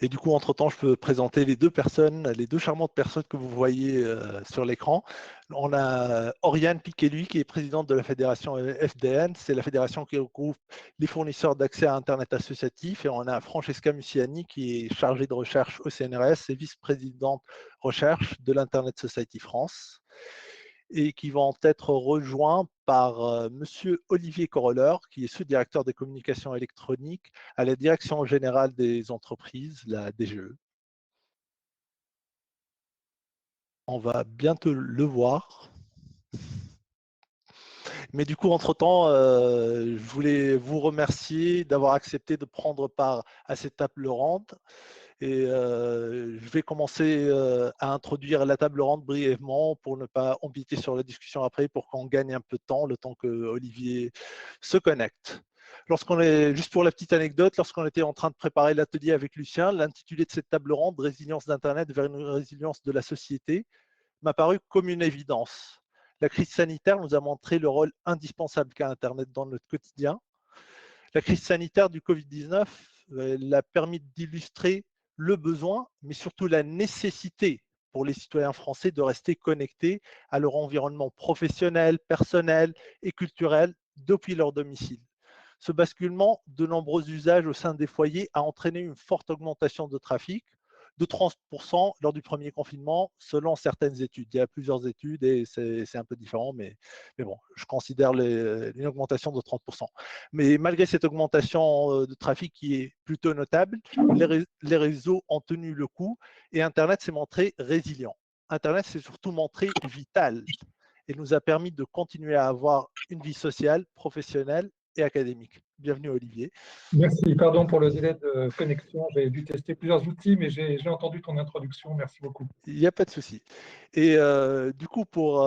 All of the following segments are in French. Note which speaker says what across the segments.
Speaker 1: Et du coup, entre-temps, je peux présenter les deux personnes, les deux charmantes personnes que vous voyez sur l'écran. On a Oriane Piquet-Lui, qui est présidente de la fédération FDN. C'est la fédération qui regroupe les fournisseurs d'accès à Internet associatif. Et on a Francesca Musiani, qui est chargée de recherche au CNRS et vice-présidente recherche de l'Internet Society France, et qui vont être rejoints par Monsieur Olivier Coroller, qui est sous-directeur des communications électroniques à la Direction générale des entreprises, la DGE. On va bientôt le voir. Mais du coup, entre-temps, je voulais vous remercier d'avoir accepté de prendre part à cette table ronde. Et je vais commencer à introduire la table ronde brièvement pour ne pas empiéter sur la discussion après, pour qu'on gagne un peu de temps, le temps que Olivier se connecte. Juste pour la petite anecdote, lorsqu'on était en train de préparer l'atelier avec Lucien, l'intitulé de cette table ronde, Résilience d'Internet vers une résilience de la société, m'a paru comme une évidence. La crise sanitaire nous a montré le rôle indispensable qu'a Internet dans notre quotidien. La crise sanitaire du Covid-19 l'a permis d'illustrer le besoin, mais surtout la nécessité pour les citoyens français de rester connectés à leur environnement professionnel, personnel et culturel depuis leur domicile. Ce basculement de nombreux usages au sein des foyers a entraîné une forte augmentation de trafic, de 30% lors du premier confinement, selon certaines études. Il y a plusieurs études et c'est un peu différent, mais bon, je considère une augmentation de 30%. Mais malgré cette augmentation de trafic qui est plutôt notable, les réseaux ont tenu le coup et Internet s'est montré résilient. Internet s'est surtout montré vital et nous a permis de continuer à avoir une vie sociale, professionnelle et académique. Bienvenue Olivier.
Speaker 2: Merci, pardon pour le délai de connexion. J'ai dû tester plusieurs outils, mais j'ai entendu ton introduction. Merci beaucoup.
Speaker 1: Il n'y a pas de souci. Et du coup, pour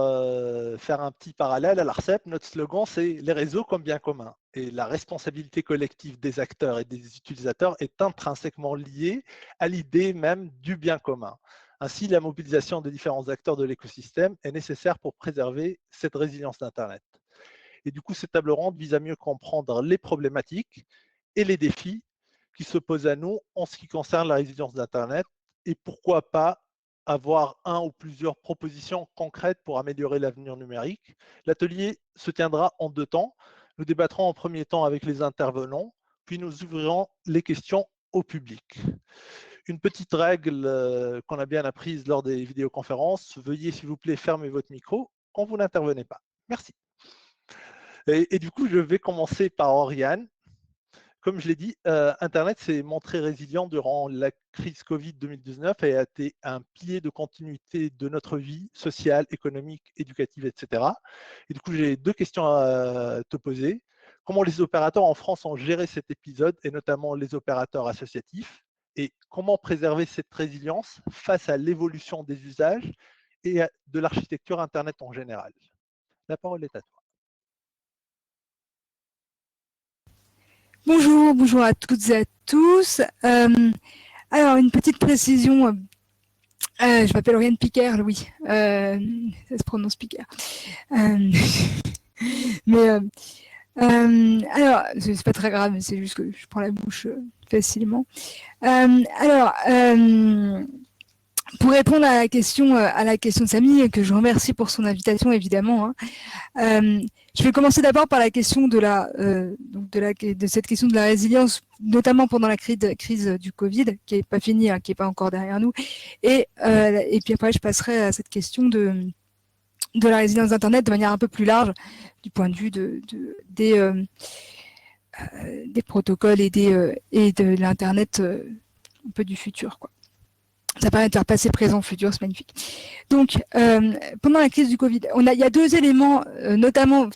Speaker 1: faire un petit parallèle à l'ARCEP, notre slogan, c'est « Les réseaux comme bien commun ». Et la responsabilité collective des acteurs et des utilisateurs est intrinsèquement liée à l'idée même du bien commun. Ainsi, la mobilisation des différents acteurs de l'écosystème est nécessaire pour préserver cette résilience d'Internet. Et du coup, cette table ronde vise à mieux comprendre les problématiques et les défis qui se posent à nous en ce qui concerne la résilience d'Internet et pourquoi pas avoir un ou plusieurs propositions concrètes pour améliorer l'avenir numérique. L'atelier se tiendra en 2 temps. Nous débattrons en premier temps avec les intervenants, puis nous ouvrirons les questions au public. Une petite règle qu'on a bien apprise lors des vidéoconférences, veuillez s'il vous plaît fermer votre micro quand vous n'intervenez pas. Merci. Et du coup, je vais commencer par Oriane. Comme je l'ai dit, Internet s'est montré résilient durant la crise Covid 2019 et a été un pilier de continuité de notre vie sociale, économique, éducative, etc. Et du coup, j'ai 2 questions à te poser. Comment les opérateurs en France ont géré cet épisode, et notamment les opérateurs associatifs, et comment préserver cette résilience face à l'évolution des usages et de l'architecture Internet en général? La parole est à toi.
Speaker 3: Bonjour à toutes et à tous. Alors, une petite précision. Je m'appelle Oriane Piquer, oui. Ça se prononce Piquer. Alors, c'est pas très grave, c'est juste que je prends la bouche facilement. Pour répondre à la question de Samy, que je remercie pour son invitation évidemment. Je vais commencer d'abord par la question de cette question de la résilience, notamment pendant la crise du Covid, qui est pas finie, qui est pas encore derrière nous, et puis après je passerai à cette question de la résilience d'Internet de manière un peu plus large, du point de vue des protocoles et de l'Internet un peu du futur, quoi. Ça permet de faire passer présent, futur, c'est magnifique. Donc, pendant la crise du Covid, il y a 2 éléments, notamment,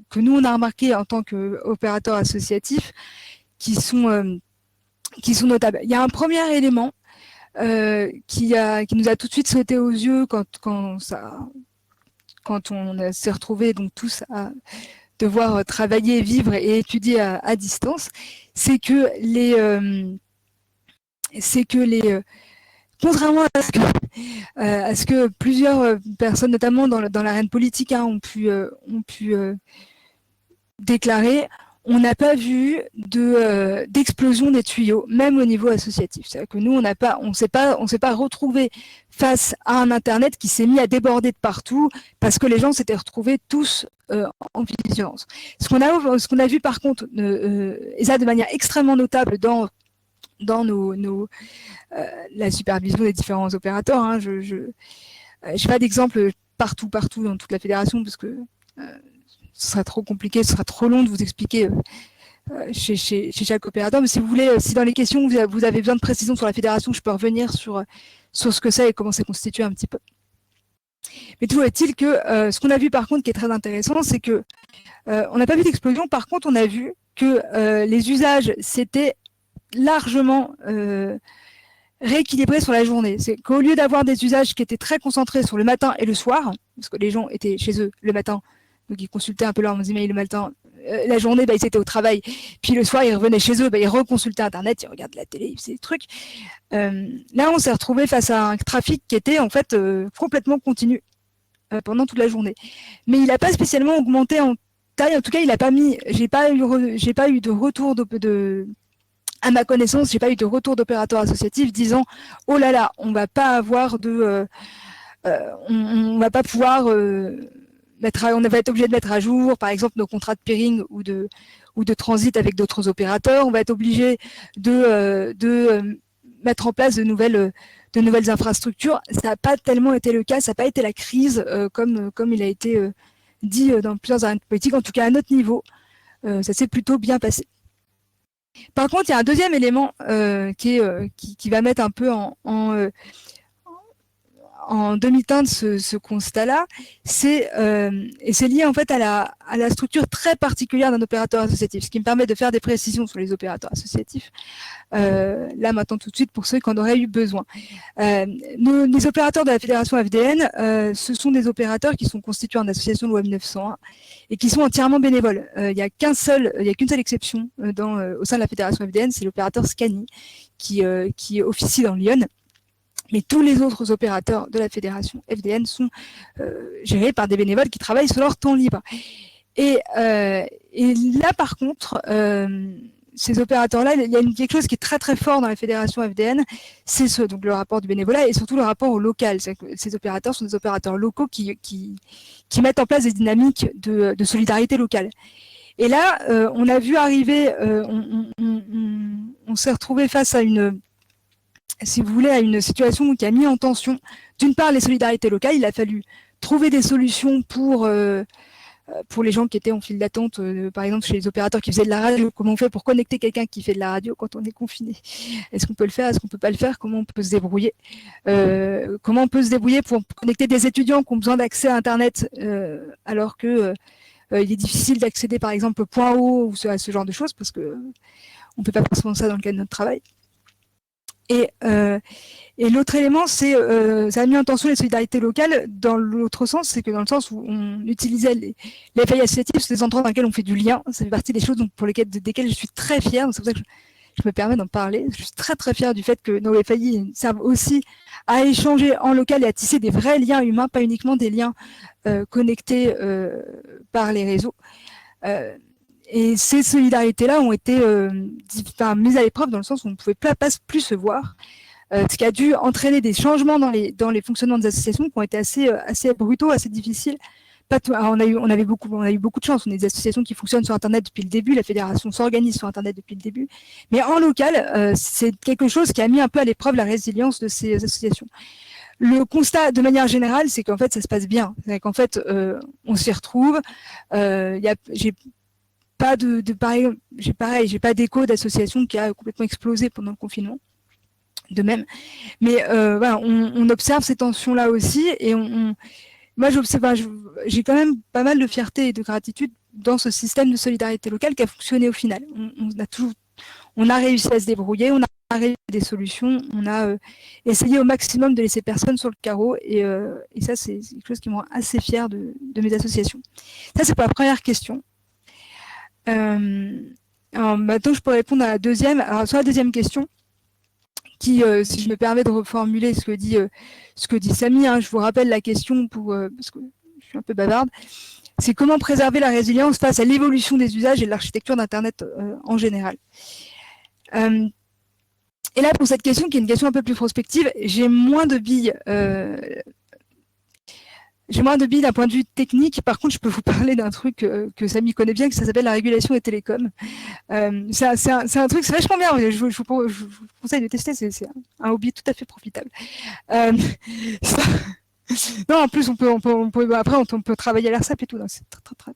Speaker 3: que nous on a remarqué en tant qu'opérateur associatif, qui sont notables. Il y a un premier élément qui nous a tout de suite sauté aux yeux quand on s'est retrouvés donc tous à devoir travailler, vivre et étudier à distance, c'est que contrairement à ce que plusieurs personnes, notamment dans l'arène politique, ont pu déclarer, on n'a pas vu d'explosion des tuyaux, même au niveau associatif. C'est-à-dire que nous, on s'est pas retrouvé face à un Internet qui s'est mis à déborder de partout parce que les gens s'étaient retrouvés tous en vigilance. Ce qu'on a vu par contre, et ça de manière extrêmement notable dans la supervision des différents opérateurs. Hein, je n'ai pas d'exemple partout dans toute la fédération parce que ce sera trop compliqué, ce sera trop long de vous expliquer chez chaque opérateur. Mais si vous voulez, si dans les questions vous avez besoin de précision sur la fédération, je peux revenir sur ce que c'est et comment c'est constitué un petit peu. Mais toujours est-il que ce qu'on a vu par contre qui est très intéressant, c'est que on n'a pas vu d'explosion. Par contre, on a vu que les usages s'étaient largement rééquilibrés sur la journée. C'est qu'au lieu d'avoir des usages qui étaient très concentrés sur le matin et le soir, parce que les gens étaient chez eux le matin, donc ils consultaient un peu leurs emails le matin, la journée, ils étaient au travail, puis le soir, ils revenaient chez eux, ils reconsultaient Internet, ils regardaient la télé, ils faisaient des trucs. Là, on s'est retrouvé face à un trafic qui était en fait complètement continu pendant toute la journée. Mais il n'a pas spécialement augmenté en taille, en tout cas, il n'a pas mis, j'ai pas eu de retour à ma connaissance, j'ai pas eu de retour d'opérateurs associatifs disant oh là là, on va pas avoir on va pas pouvoir on va être obligé de mettre à jour, par exemple, nos contrats de pairing ou de transit avec d'autres opérateurs. On va être obligé de mettre en place de nouvelles infrastructures. Ça n'a pas tellement été le cas, ça n'a pas été la crise comme il a été dit dans plusieurs arènes politiques, en tout cas à notre niveau. Ça s'est plutôt bien passé. Par contre, il y a un deuxième élément qui va mettre un peu en demi-teinte ce constat-là, et c'est lié en fait à la structure très particulière d'un opérateur associatif, ce qui me permet de faire des précisions sur les opérateurs associatifs, là maintenant tout de suite pour ceux qui en auraient eu besoin. Les opérateurs de la fédération FDN, ce sont des opérateurs qui sont constitués en association loi 1901 et qui sont entièrement bénévoles. Il n'y a qu'une seule exception au sein de la fédération FDN, c'est l'opérateur Scani qui officie dans Lyon. Mais tous les autres opérateurs de la fédération FDN sont gérés par des bénévoles qui travaillent sur leur temps libre. Et là, par contre, ces opérateurs-là, il y a quelque chose qui est très très fort dans la fédération FDN, c'est donc le rapport du bénévolat et surtout le rapport au local. Ces opérateurs sont des opérateurs locaux qui mettent en place des dynamiques de solidarité locale. Et là, on a vu arriver, on s'est retrouvé face à si vous voulez, à une situation qui a mis en tension, d'une part, les solidarités locales. Il a fallu trouver des solutions pour les gens qui étaient en file d'attente, par exemple chez les opérateurs qui faisaient de la radio. Comment on fait pour connecter quelqu'un qui fait de la radio quand on est confiné? Est-ce qu'on peut le faire? Est-ce qu'on peut pas le faire? Comment on peut se débrouiller? Comment on peut se débrouiller pour connecter des étudiants qui ont besoin d'accès à Internet alors que il est difficile d'accéder, par exemple, au point haut ou à ce genre de choses parce que on peut pas faire souvent ça dans le cadre de notre travail. Et l'autre élément, c'est ça a mis en tension les solidarités locales dans l'autre sens, c'est que dans le sens où on utilisait les FAI associatifs, c'est des endroits dans lesquels on fait du lien. Ça fait partie des choses desquelles je suis très fière. C'est pour ça que je me permets d'en parler. Je suis très très fière du fait que nos FAI servent aussi à échanger en local et à tisser des vrais liens humains, pas uniquement des liens connectés par les réseaux. Et ces solidarités-là ont été mises à l'épreuve dans le sens où on ne pouvait pas plus se voir, ce qui a dû entraîner des changements dans les fonctionnements des associations qui ont été assez brutaux, assez difficiles. On a eu beaucoup de chance. On a des associations qui fonctionnent sur Internet depuis le début. La fédération s'organise sur Internet depuis le début. Mais en local, c'est quelque chose qui a mis un peu à l'épreuve la résilience de ces associations. Le constat, de manière générale, c'est qu'en fait, ça se passe bien. C'est qu'en fait, on s'y retrouve. J'ai pas d'écho d'association qui a complètement explosé pendant le confinement, de même. Mais voilà, on observe ces tensions-là aussi, et moi j'ai quand même pas mal de fierté et de gratitude dans ce système de solidarité locale qui a fonctionné au final. On a réussi à se débrouiller, on a réussi des solutions, on a essayé au maximum de laisser personne sur le carreau, et ça c'est quelque chose qui me rend assez fière de mes associations. Ça c'est pour la première question. Alors maintenant, je peux répondre à la deuxième. Alors sur la deuxième question, qui, si je me permets de reformuler ce que dit Samy, hein, je vous rappelle la question parce que je suis un peu bavarde. c'est comment préserver la résilience face à l'évolution des usages et de l'architecture d'Internet en général. Et là, pour cette question, qui est une question un peu plus prospective, j'ai moins de billes. J'ai moins de billes d'un point de vue technique. Par contre, je peux vous parler d'un truc que Samy connaît bien, qui s'appelle la régulation des télécoms. C'est un truc, c'est vachement bien. Je vous conseille de tester. C'est un hobby tout à fait profitable. Non, en plus, on peut travailler à l'ARCEP et tout. C'est très.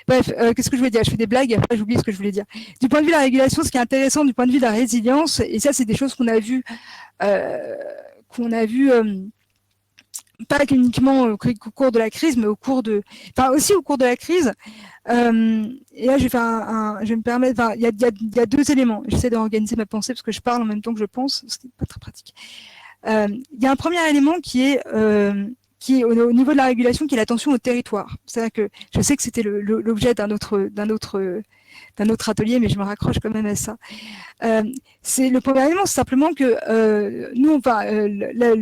Speaker 3: Bref, qu'est-ce que je voulais dire? Je fais des blagues et après j'oublie ce que je voulais dire. Du point de vue de la régulation, ce qui est intéressant du point de vue de la résilience, et ça, c'est des choses qu'on a vues, pas uniquement au cours de la crise, mais aussi au cours de la crise. Et là, je vais me permettre. Il y a deux éléments. J'essaie d'organiser ma pensée parce que je parle en même temps que je pense, ce qui n'est pas très pratique. Il y a un premier élément qui est au niveau de la régulation, qui est l'attention au territoire. C'est-à-dire que je sais que c'était l'objet d'un autre atelier, mais je me raccroche quand même à ça. C'est le premier élément, c'est simplement que nous,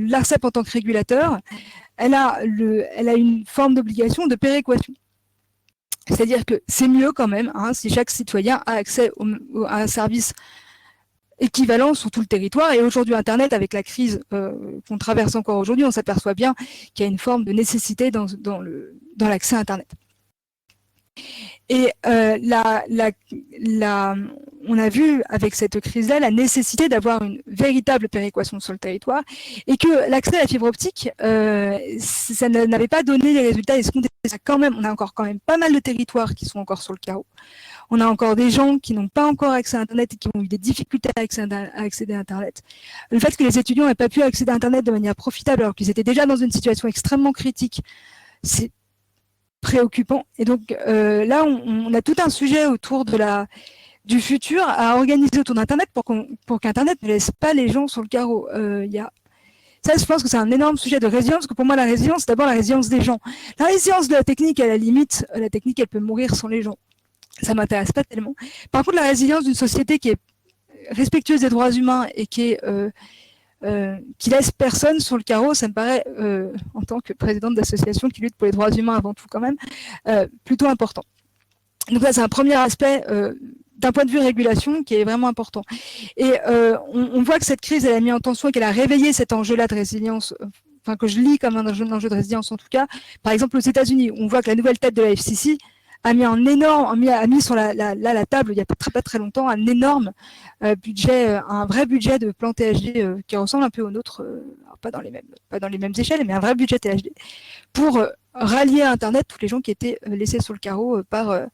Speaker 3: l'ARCEP en tant que régulateur, elle a une forme d'obligation de péréquation. C'est-à-dire que c'est mieux quand même si chaque citoyen a accès à un service équivalent sur tout le territoire. Et aujourd'hui, Internet, avec la crise qu'on traverse encore aujourd'hui, on s'aperçoit bien qu'il y a une forme de nécessité dans l'accès à Internet. Et on a vu avec cette crise-là la nécessité d'avoir une véritable péréquation sur le territoire et que l'accès à la fibre optique, ça n'avait pas donné les résultats escomptés. On a encore quand même pas mal de territoires qui sont encore sur le carreau. On a encore des gens qui n'ont pas encore accès à Internet et qui ont eu des difficultés à accéder à Internet. Le fait que les étudiants n'aient pas pu accéder à Internet de manière profitable alors qu'ils étaient déjà dans une situation extrêmement critique, c'est préoccupant. Et donc là, on a tout un sujet autour du futur à organiser autour d'Internet pour qu'Internet ne laisse pas les gens sur le carreau. Ça, je pense que c'est un énorme sujet de résilience, parce que pour moi, la résilience, c'est d'abord la résilience des gens. La résilience de la technique, à la limite, la technique, elle peut mourir sans les gens. Ça m'intéresse pas tellement. Par contre, la résilience d'une société qui est respectueuse des droits humains et qui laisse personne sur le carreau, ça me paraît, en tant que présidente d'association qui lutte pour les droits humains avant tout quand même, plutôt important. Donc là, c'est un premier aspect d'un point de vue régulation qui est vraiment important. Et on voit que cette crise, elle a mis en tension et qu'elle a réveillé cet enjeu-là de résilience, que je lis comme un enjeu de résilience en tout cas. Par exemple, aux États-Unis, on voit que la nouvelle tête de la FCC a mis sur la table il n'y a pas très longtemps un énorme budget, un vrai budget de plan THD qui ressemble un peu au nôtre, pas dans les mêmes échelles, mais un vrai budget THD pour rallier à Internet tous les gens qui étaient laissés sur le carreau par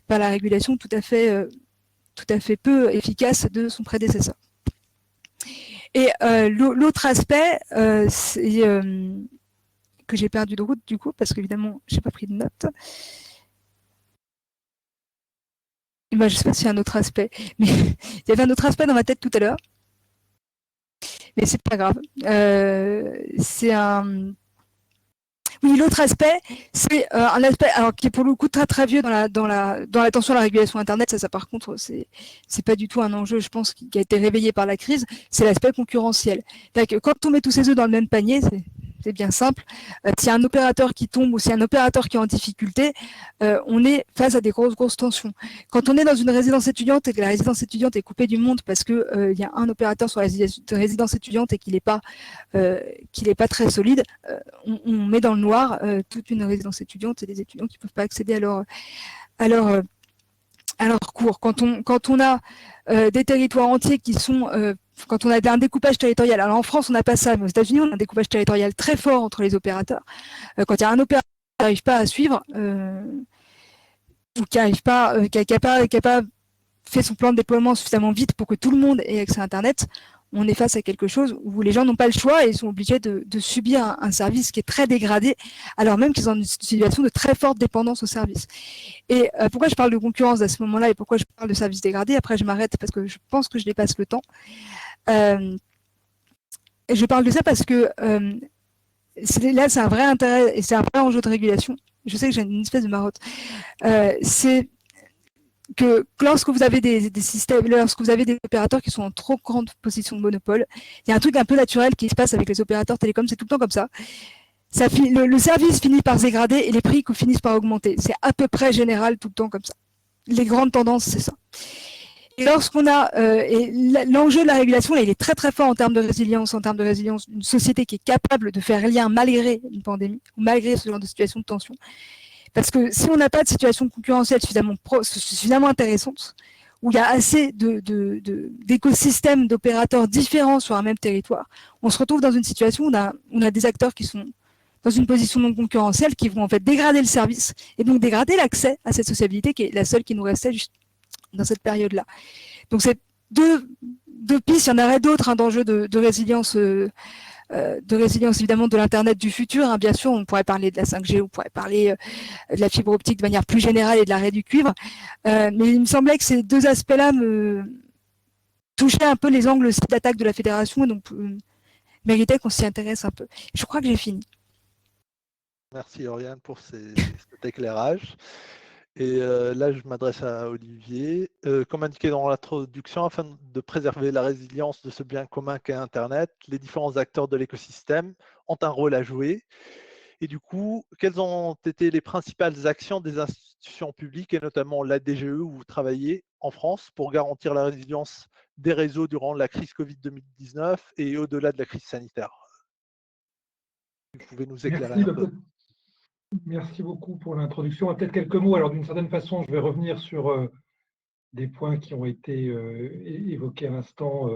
Speaker 3: la régulation tout à fait peu efficace de son prédécesseur. Et l'autre aspect, c'est que j'ai perdu de route du coup, parce qu'évidemment, j'ai pas pris de notes. Je ne sais pas s'il y a un autre aspect, mais il y avait un autre aspect dans ma tête tout à l'heure, mais c'est pas grave. Oui, l'autre aspect, c'est un aspect qui est pour le coup très très vieux dans l'attention à la régulation Internet. Ça par contre, c'est pas du tout un enjeu, je pense, qui a été réveillé par la crise. C'est l'aspect concurrentiel. Quand on met tous ses œufs dans le même panier, c'est bien simple. S'il y a un opérateur qui tombe ou s'il y a un opérateur qui est en difficulté, on est face à des grosses tensions. Quand on est dans une résidence étudiante et que la résidence étudiante est coupée du monde parce que il y a un opérateur sur la résidence étudiante et qu'il n'est pas très solide, on met dans le noir toute une résidence étudiante et des étudiants qui ne peuvent pas accéder à leur cours. Quand on a des territoires entiers qui sont quand on a un découpage territorial, alors en France on n'a pas ça, mais aux États-Unis on a un découpage territorial très fort entre les opérateurs. Quand il y a un opérateur qui n'arrive pas à suivre ou qui n'a pas fait son plan de déploiement suffisamment vite pour que tout le monde ait accès à Internet, on est face à quelque chose où les gens n'ont pas le choix et ils sont obligés de subir un service qui est très dégradé, alors même qu'ils sont dans une situation de très forte dépendance au service. Et pourquoi je parle de concurrence à ce moment-là et pourquoi je parle de services dégradés? Après, je m'arrête parce que je pense que je dépasse le temps. Et je parle de ça parce que là, c'est un vrai intérêt et c'est un vrai enjeu de régulation. Je sais que j'ai une espèce de marotte. C'est que lorsque vous avez des systèmes, lorsque vous avez des opérateurs qui sont en trop grande position de monopole, il y a un truc un peu naturel qui se passe avec les opérateurs télécoms, c'est tout le temps comme ça. le service finit par se dégrader et les prix finissent par augmenter. C'est à peu près général tout le temps comme ça. Les grandes tendances, c'est ça. Et lorsqu'on a l'enjeu de la régulation, là, il est très très fort en termes de résilience, d'une société qui est capable de faire lien malgré une pandémie ou malgré ce genre de situation de tension. Parce que si on n'a pas de situation concurrentielle suffisamment intéressante, où il y a assez d'écosystèmes d'opérateurs différents sur un même territoire, on se retrouve dans une situation où on a des acteurs qui sont dans une position non concurrentielle, qui vont en fait dégrader le service et donc dégrader l'accès à cette sociabilité qui est la seule qui nous restait juste dans cette période-là. Donc c'est deux pistes, il y en aurait d'autres d'enjeux de résilience évidemment de l'Internet du futur. Hein, bien sûr, on pourrait parler de la 5G, on pourrait parler de la fibre optique de manière plus générale et de l'arrêt du cuivre. Mais il me semblait que ces deux aspects-là me touchaient un peu les angles aussi d'attaque de la fédération et donc méritaient qu'on s'y intéresse un peu. Je crois que j'ai fini.
Speaker 1: Merci Oriane pour cet éclairage. Et là, je m'adresse à Olivier. Comme indiqué dans l'introduction, afin de préserver la résilience de ce bien commun qu'est Internet, les différents acteurs de l'écosystème ont un rôle à jouer. Et du coup, quelles ont été les principales actions des institutions publiques, et notamment la DGE où vous travaillez en France, pour garantir la résilience des réseaux durant la crise Covid-2019 et au-delà de la crise sanitaire? Vous pouvez nous éclairer un peu.
Speaker 2: Merci beaucoup pour l'introduction. Peut-être quelques mots. Alors, d'une certaine façon, je vais revenir sur des points qui ont été évoqués à l'instant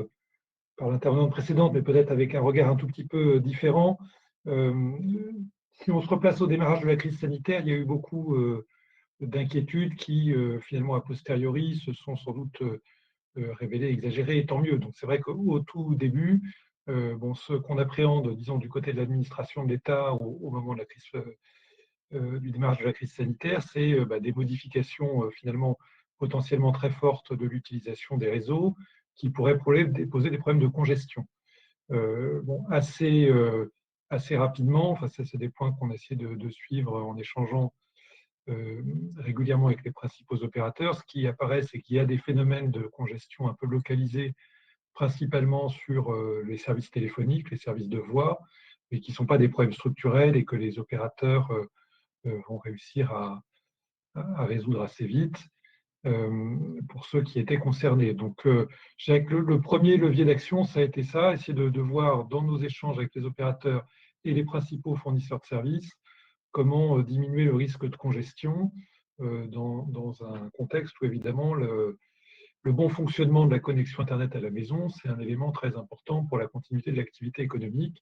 Speaker 2: par l'intervenante précédente, mais peut-être avec un regard un tout petit peu différent. Si on se replace au démarrage de la crise sanitaire, il y a eu beaucoup d'inquiétudes qui, finalement, a posteriori, se sont sans doute révélées exagérées, et tant mieux. Donc, c'est vrai qu'au tout début, ce qu'on appréhende, disons, du côté de l'administration de l'État au moment de la crise du démarrage de la crise sanitaire, c'est des modifications finalement potentiellement très fortes de l'utilisation des réseaux qui pourraient poser des problèmes de congestion. Assez rapidement, enfin, ça c'est des points qu'on essaie de suivre en échangeant régulièrement avec les principaux opérateurs. Ce qui apparaît, c'est qu'il y a des phénomènes de congestion un peu localisés, principalement sur les services téléphoniques, les services de voix, mais qui ne sont pas des problèmes structurels et que les opérateurs vont réussir à résoudre assez vite pour ceux qui étaient concernés. Donc, je dirais que le premier levier d'action, ça a été ça, essayer de voir dans nos échanges avec les opérateurs et les principaux fournisseurs de services comment diminuer le risque de congestion dans un contexte où, évidemment, le bon fonctionnement de la connexion Internet à la maison, c'est un élément très important pour la continuité de l'activité économique.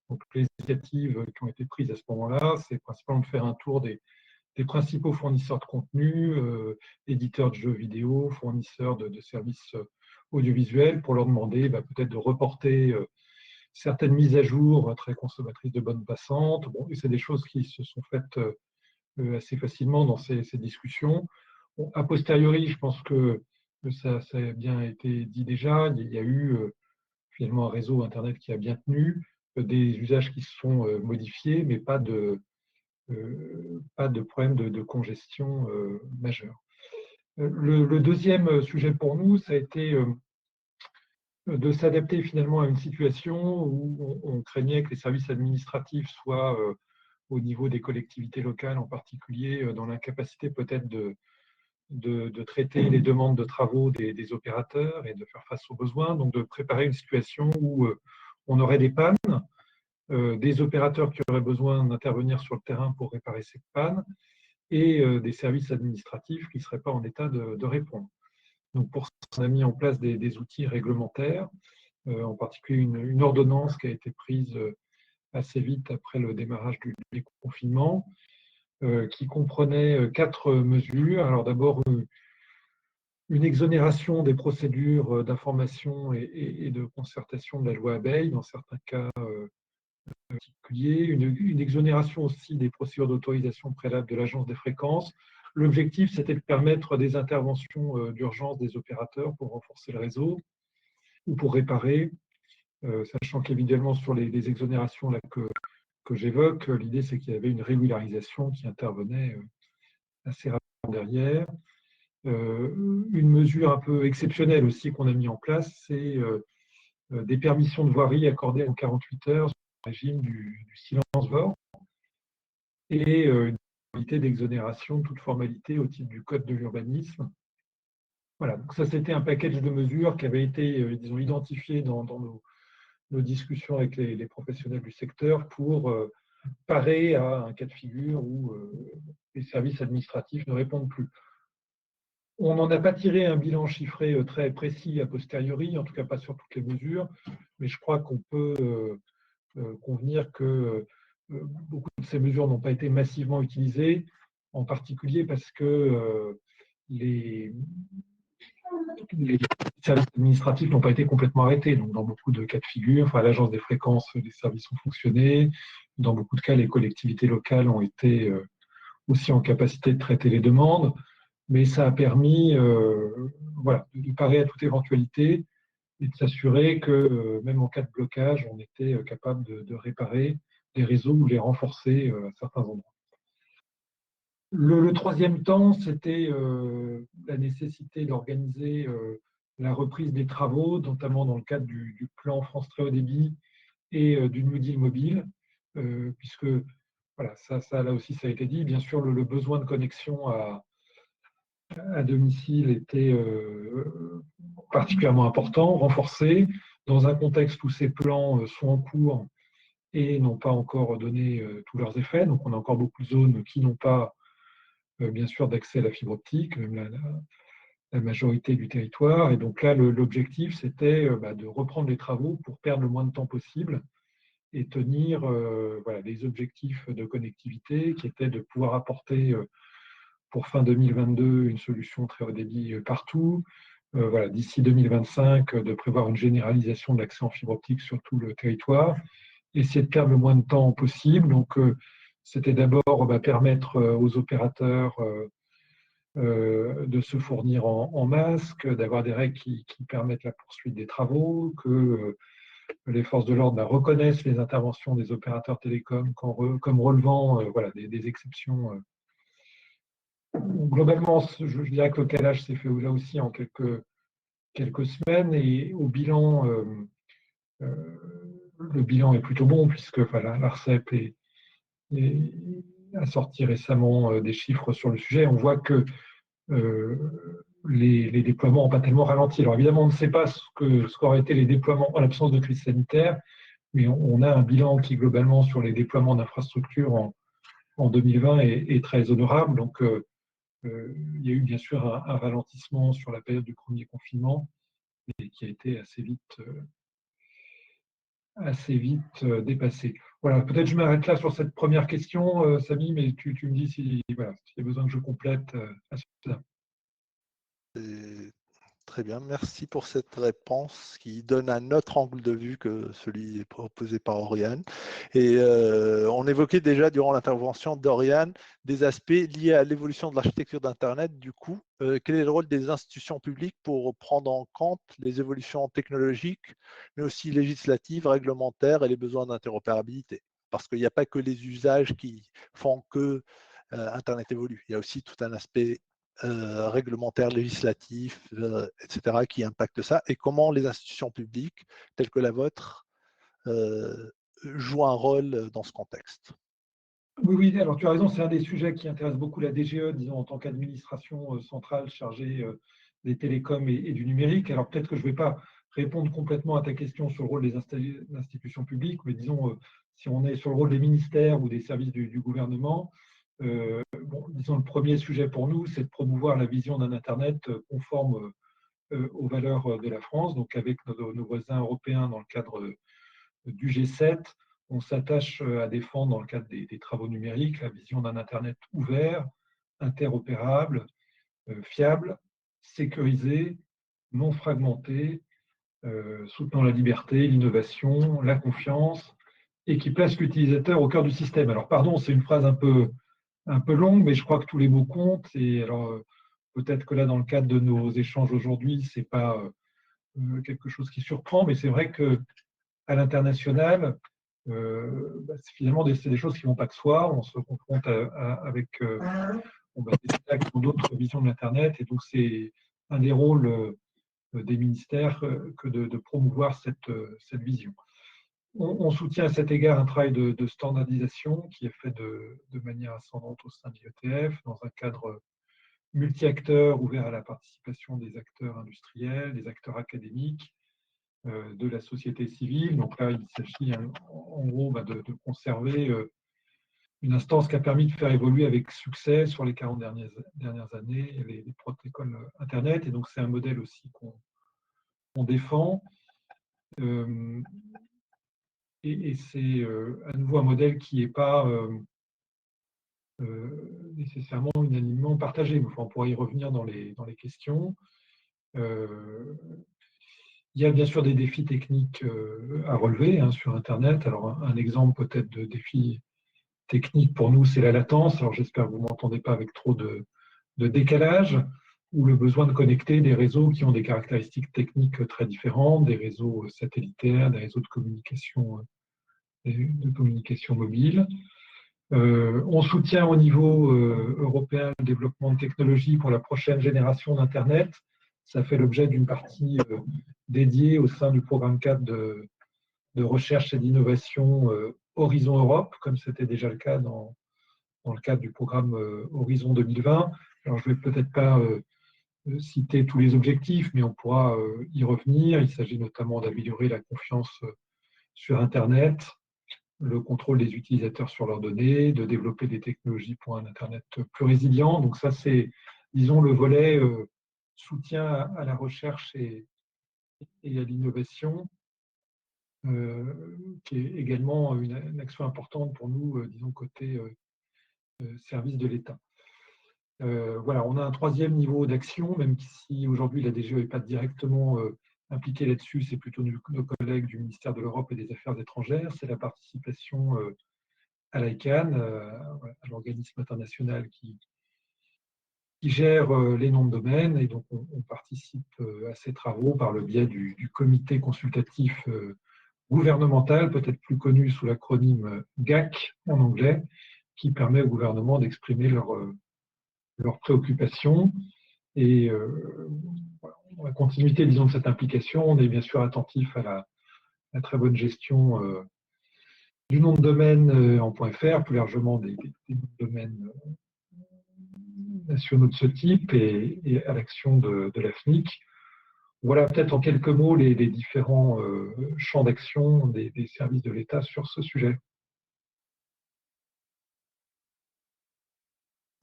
Speaker 2: Donc, les initiatives qui ont été prises à ce moment-là, c'est principalement de faire un tour des principaux fournisseurs de contenu, éditeurs de jeux vidéo, fournisseurs de services audiovisuels, pour leur demander peut-être de reporter certaines mises à jour très consommatrices de bande passante. Et c'est des choses qui se sont faites assez facilement dans ces discussions. A posteriori, je pense que ça a bien été dit déjà, il y a eu finalement un réseau Internet qui a bien tenu, des usages qui se sont modifiés, mais pas de problème de congestion majeur. Le deuxième sujet pour nous, ça a été de s'adapter finalement à une situation où on craignait que les services administratifs soient au niveau des collectivités locales, en particulier dans l'incapacité peut-être de traiter les demandes de travaux des opérateurs et de faire face aux besoins, donc de préparer une situation où on aurait des pannes, des opérateurs qui auraient besoin d'intervenir sur le terrain pour réparer ces pannes et des services administratifs qui ne seraient pas en état de répondre. Donc pour ça, on a mis en place des outils réglementaires, en particulier une ordonnance qui a été prise assez vite après le démarrage du déconfinement, qui comprenait 4 mesures. Alors d'abord, une exonération des procédures d'information et de concertation de la loi Abeille, dans certains cas particuliers, une exonération aussi des procédures d'autorisation préalable de l'Agence des fréquences. L'objectif, c'était de permettre des interventions d'urgence des opérateurs pour renforcer le réseau ou pour réparer, sachant qu'évidemment, sur les exonérations là, que j'évoque, l'idée, c'est qu'il y avait une régularisation qui intervenait assez rapidement derrière. Une mesure un peu exceptionnelle aussi qu'on a mis en place, c'est des permissions de voirie accordées en 48 heures sur le régime du silence-voix. et une possibilité d'exonération de toute formalité au titre du Code de l'urbanisme. Voilà, donc ça c'était un package de mesures qui avait été, disons, identifié dans nos discussions avec les professionnels du secteur pour parer à un cas de figure où les services administratifs ne répondent plus. On n'en a pas tiré un bilan chiffré très précis a posteriori, en tout cas pas sur toutes les mesures, mais je crois qu'on peut convenir que beaucoup de ces mesures n'ont pas été massivement utilisées, en particulier parce que les services administratifs n'ont pas été complètement arrêtés. Donc, dans beaucoup de cas de figure, enfin, l'agence des fréquences, les services ont fonctionné. Dans beaucoup de cas, les collectivités locales ont été aussi en capacité de traiter les demandes. Mais ça a permis voilà, de parer à toute éventualité et de s'assurer que même en cas de blocage, on était capable de réparer les réseaux ou les renforcer à certains endroits. Le troisième temps, c'était la nécessité d'organiser la reprise des travaux, notamment dans le cadre du plan France Très Haut Débit et du New Deal mobile, puisque voilà, ça, là aussi, ça a été dit. Bien sûr, le besoin de connexion à domicile était particulièrement important, renforcé, dans un contexte où ces plans sont en cours et n'ont pas encore donné tous leurs effets. Donc, on a encore beaucoup de zones qui n'ont pas, bien sûr, d'accès à la fibre optique, même la majorité du territoire. Et donc là, l'objectif, c'était de reprendre les travaux pour perdre le moins de temps possible et tenir voilà, les objectifs de connectivité qui étaient de pouvoir apporter pour fin 2022 une solution très haut débit partout. Voilà, d'ici 2025, de prévoir une généralisation de l'accès en fibre optique sur tout le territoire, essayer de perdre le moins de temps possible. Donc, c'était d'abord permettre aux opérateurs de se fournir en masque, d'avoir des règles qui permettent la poursuite des travaux, que les forces de l'ordre reconnaissent les interventions des opérateurs télécoms comme relevant voilà, des exceptions. Globalement, je dirais que le calage s'est fait là aussi en quelques semaines et au bilan, le bilan est plutôt bon puisque voilà, l'ARCEP a sorti récemment des chiffres sur le sujet. On voit que les déploiements n'ont pas tellement ralenti. Alors évidemment, on ne sait pas ce qu'auraient été les déploiements en l'absence de crise sanitaire, mais on a un bilan qui globalement sur les déploiements d'infrastructures en 2020 est très honorable. Donc il y a eu bien sûr un ralentissement sur la période du premier confinement, et qui a été assez vite dépassé. Voilà, peut-être je m'arrête là sur cette première question, Samy, mais tu me dis s'il y a besoin que je complète à ce
Speaker 1: Très bien, merci pour cette réponse qui donne un autre angle de vue que celui proposé par Oriane. Et on évoquait déjà durant l'intervention d'Oriane des aspects liés à l'évolution de l'architecture d'Internet. Du coup, quel est le rôle des institutions publiques pour prendre en compte les évolutions technologiques, mais aussi législatives, réglementaires et les besoins d'interopérabilité? Parce qu'il n'y a pas que les usages qui font que Internet évolue. Il y a aussi tout un aspect réglementaires, législatifs, etc., qui impactent ça, et comment les institutions publiques, telles que la vôtre, jouent un rôle dans ce contexte.
Speaker 2: Oui, alors tu as raison, c'est un des sujets qui intéresse beaucoup la DGE, disons, en tant qu'administration centrale chargée des télécoms et du numérique. Alors peut-être que je ne vais pas répondre complètement à ta question sur le rôle des institutions publiques, mais disons, si on est sur le rôle des ministères ou des services du gouvernement, disons, le premier sujet pour nous, c'est de promouvoir la vision d'un Internet conforme aux valeurs de la France. Donc, avec nos voisins européens dans le cadre du G7, on s'attache à défendre, dans le cadre des travaux numériques, la vision d'un Internet ouvert, interopérable, fiable, sécurisé, non fragmenté, soutenant la liberté, l'innovation, la confiance, et qui place l'utilisateur au cœur du système. Alors, pardon, c'est une phrase un peu longue, mais je crois que tous les mots comptent. Et alors, peut-être que là, dans le cadre de nos échanges aujourd'hui, ce n'est pas quelque chose qui surprend, mais c'est vrai qu'à l'international, finalement, c'est des choses qui ne vont pas de soi. On se confronte avec des États qui ont d'autres visions de l'Internet. Et donc, c'est un des rôles des ministères que de promouvoir cette vision. On soutient à cet égard un travail de standardisation qui est fait de manière ascendante au sein de l'IETF, dans un cadre multi-acteurs ouvert à la participation des acteurs industriels, des acteurs académiques, de la société civile. Donc là, il s'agit en gros de conserver une instance qui a permis de faire évoluer avec succès sur les 40 dernières années les protocoles Internet. Et donc, c'est un modèle aussi qu'on défend. Et c'est à nouveau un modèle qui n'est pas nécessairement unanimement partagé. Enfin, on pourra y revenir dans les questions. Il y a bien sûr des défis techniques à relever sur Internet. Alors, un exemple peut-être de défi technique pour nous, c'est la latence. Alors, j'espère que vous ne m'entendez pas avec trop de décalage, ou le besoin de connecter des réseaux qui ont des caractéristiques techniques très différentes, des réseaux satellitaires, des réseaux de communication mobile. On soutient au niveau européen le développement de technologies pour la prochaine génération d'Internet. Ça fait l'objet d'une partie dédiée au sein du programme 4 de recherche et d'innovation Horizon Europe, comme c'était déjà le cas dans le cadre du programme Horizon 2020. Alors, je ne vais peut-être pas citer tous les objectifs, mais on pourra y revenir. Il s'agit notamment d'améliorer la confiance sur Internet, le contrôle des utilisateurs sur leurs données, de développer des technologies pour un Internet plus résilient. Donc ça, c'est, disons, le volet soutien à la recherche et à l'innovation, qui est également une action importante pour nous, disons, côté service de l'État. Voilà, on a un troisième niveau d'action, même si aujourd'hui la DGE n'est pas directement impliquée là-dessus, c'est plutôt nos collègues du ministère de l'Europe et des Affaires étrangères, c'est la participation à l'ICANN, à l'organisme international qui gère les noms de domaine, et donc on participe à ces travaux par le biais du comité consultatif gouvernemental, peut-être plus connu sous l'acronyme GAC en anglais, qui permet au gouvernement d'exprimer leurs préoccupations. Et dans la continuité, disons, de cette implication, on est bien sûr attentif à la très bonne gestion du nom de domaine en .fr, plus largement des noms de domaine nationaux de ce type, et à l'action de la FNIC. Voilà peut-être en quelques mots les différents champs d'action des services de l'État sur ce sujet.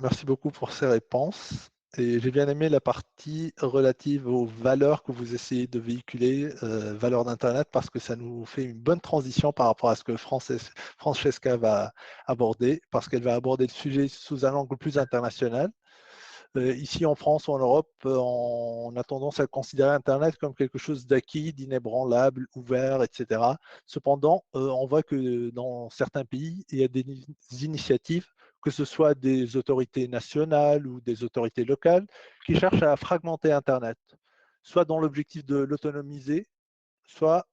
Speaker 1: Merci beaucoup pour ces réponses. Et j'ai bien aimé la partie relative aux valeurs que vous essayez de véhiculer, valeurs d'Internet, parce que ça nous fait une bonne transition par rapport à ce que Francesca va aborder, parce qu'elle va aborder le sujet sous un angle plus international. Ici en France ou en Europe, on a tendance à considérer Internet comme quelque chose d'acquis, d'inébranlable, ouvert, etc. Cependant, on voit que dans certains pays, il y a des initiatives, que ce soit des autorités nationales ou des autorités locales, qui cherchent à fragmenter Internet, soit dans l'objectif de l'autonomiser, soit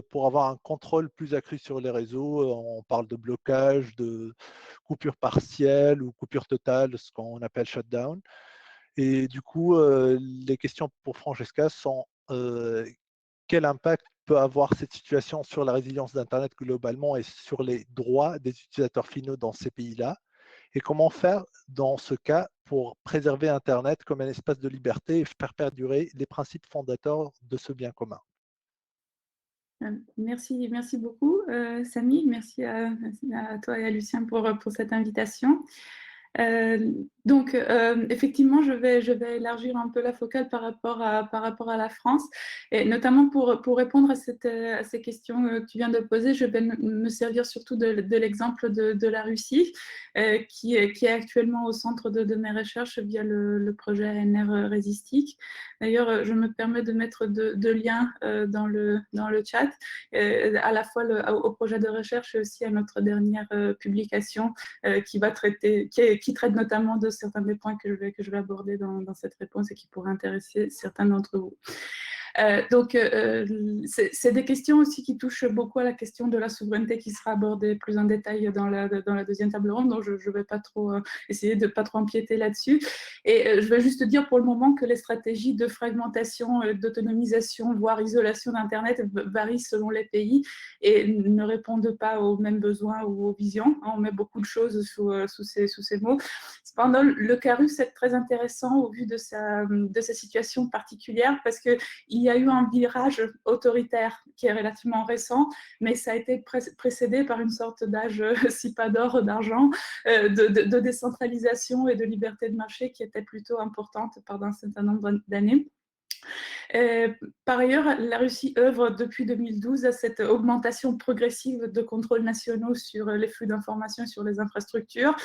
Speaker 1: pour avoir un contrôle plus accru sur les réseaux. On parle de blocage, de coupure partielle ou coupure totale, ce qu'on appelle shutdown. Et du coup, les questions pour Francesca sont quel impact peut avoir cette situation sur la résilience d'Internet globalement et sur les droits des utilisateurs finaux dans ces pays-là? Et comment faire dans ce cas pour préserver Internet comme un espace de liberté et faire perdurer les principes fondateurs de ce bien commun?
Speaker 4: Merci beaucoup, Samy. Merci à toi et à Lucien pour cette invitation. Donc, effectivement, je vais élargir un peu la focale par rapport à la France, et notamment pour répondre à ces questions que tu viens de poser, je vais me servir surtout de l'exemple de la Russie, qui est actuellement au centre de mes recherches via le projet ANR Resistic. D'ailleurs, je me permets de mettre deux liens dans le chat, à la fois au projet de recherche et aussi à notre dernière publication qui traite notamment de certains des points que je vais aborder dans cette réponse et qui pourraient intéresser certains d'entre vous. C'est des questions aussi qui touchent beaucoup à la question de la souveraineté qui sera abordée plus en détail dans la deuxième table ronde, donc je ne vais pas trop essayer de ne pas trop empiéter là-dessus. Et je vais juste dire pour le moment que les stratégies de fragmentation, d'autonomisation, voire isolation d'Internet varient selon les pays et ne répondent pas aux mêmes besoins ou aux visions. On met beaucoup de choses sous ces mots. Cependant, le cas russe est très intéressant au vu de sa situation particulière parce qu'il y a eu un virage autoritaire qui est relativement récent, mais ça a été précédé par une sorte d'âge, si pas d'or, d'argent, de décentralisation et de liberté de marché qui était plutôt importante pendant un certain nombre d'années. Par ailleurs, la Russie œuvre depuis 2012 à cette augmentation progressive de contrôles nationaux sur les flux d'informations et sur les infrastructures.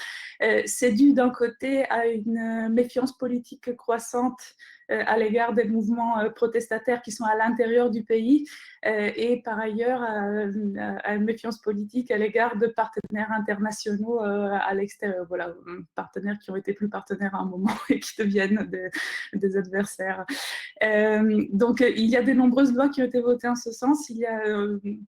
Speaker 4: C'est dû d'un côté à une méfiance politique croissante à l'égard des mouvements protestataires qui sont à l'intérieur du pays et par ailleurs à une méfiance politique à l'égard de partenaires internationaux à l'extérieur. Voilà, partenaires qui ont été plus partenaires à un moment et qui deviennent des adversaires. Donc, il y a de nombreuses lois qui ont été votées en ce sens. Il y a,